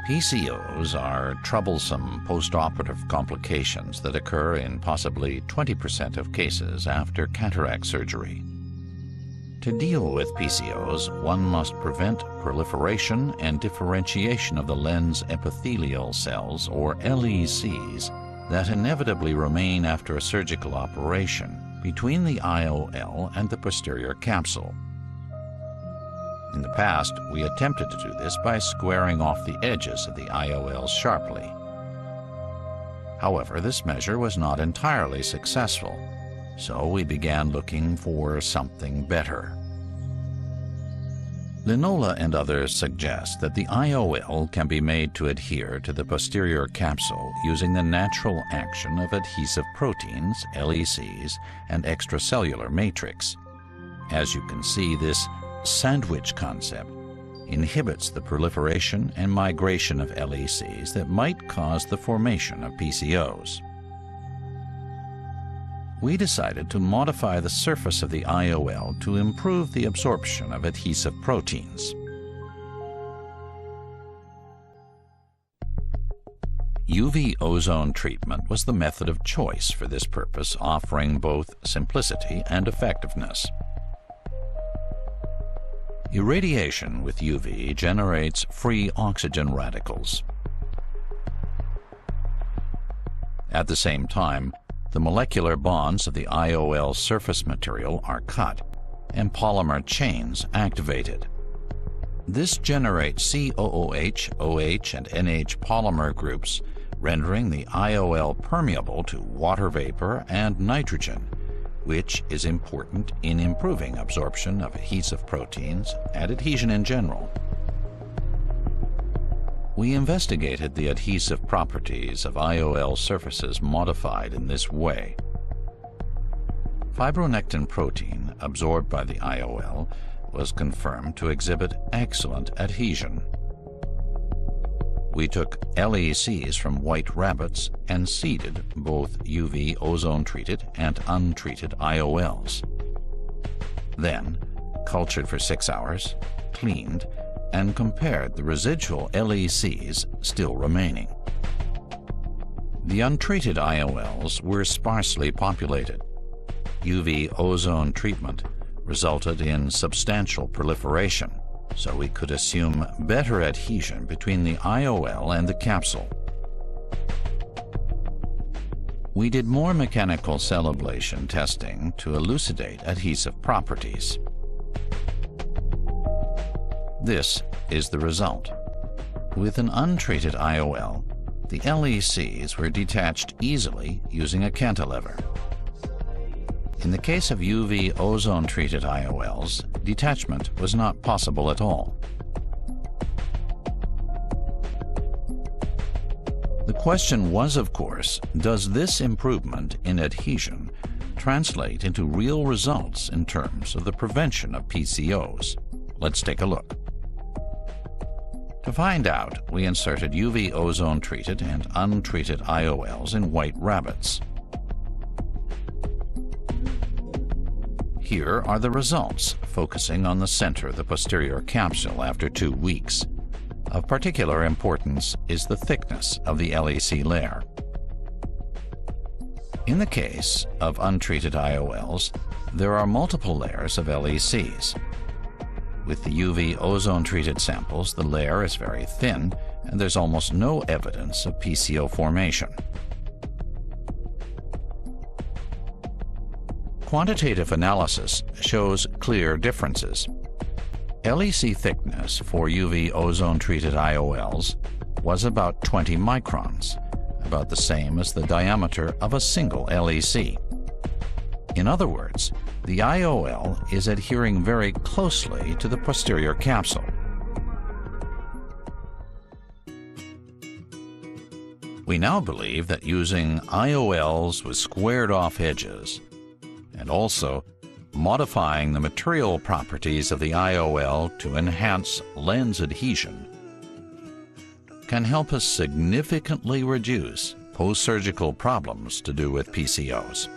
PCOs are troublesome postoperative complications that occur in possibly 20% of cases after cataract surgery. To deal with PCOs, one must prevent proliferation and differentiation of the lens epithelial cells, or LECs, that inevitably remain after a surgical operation between the IOL and the posterior capsule. In the past, we attempted to do this by squaring off the edges of the IOLs sharply. However, this measure was not entirely successful, so we began looking for something better. Linola and others suggest that the IOL can be made to adhere to the posterior capsule using the natural action of adhesive proteins, LECs, and extracellular matrix. As you can see, this sandwich concept inhibits the proliferation and migration of LECs that might cause the formation of PCOs. We decided to modify the surface of the IOL to improve the absorption of adhesive proteins. UV ozone treatment was the method of choice for this purpose, offering both simplicity and effectiveness. Irradiation with UV generates free oxygen radicals. At the same time, the molecular bonds of the IOL surface material are cut and polymer chains activated. This generates COOH, OH, and NH polymer groups, rendering the IOL permeable to water vapor and nitrogen, which is important in improving absorption of adhesive proteins and adhesion in general. We investigated the adhesive properties of IOL surfaces modified in this way. Fibronectin protein absorbed by the IOL was confirmed to exhibit excellent adhesion. We took LECs from white rabbits and seeded both UV ozone-treated and untreated IOLs. Then, cultured for 6 hours, cleaned, and compared the residual LECs still remaining. The untreated IOLs were sparsely populated. UV ozone treatment resulted in substantial proliferation, so we could assume better adhesion between the IOL and the capsule. We did more mechanical cell ablation testing to elucidate adhesive properties. This is the result. With an untreated IOL, the LECs were detached easily using a cantilever. In the case of UV ozone-treated IOLs, detachment was not possible at all. The question was, of course, does this improvement in adhesion translate into real results in terms of the prevention of PCOs? Let's take a look. To find out, we inserted UV ozone-treated and untreated IOLs in white rabbits. Here are the results, focusing on the center of the posterior capsule after 2 weeks. Of particular importance is the thickness of the LEC layer. In the case of untreated IOLs, there are multiple layers of LECs. With the UV ozone-treated samples, the layer is very thin, and there's almost no evidence of PCO formation. Quantitative analysis shows clear differences. LEC thickness for UV ozone-treated IOLs was about 20 microns, about the same as the diameter of a single LEC. In other words, the IOL is adhering very closely to the posterior capsule. We now believe that using IOLs with squared-off edges and also modifying the material properties of the IOL to enhance lens adhesion can help us significantly reduce post-surgical problems to do with PCOs.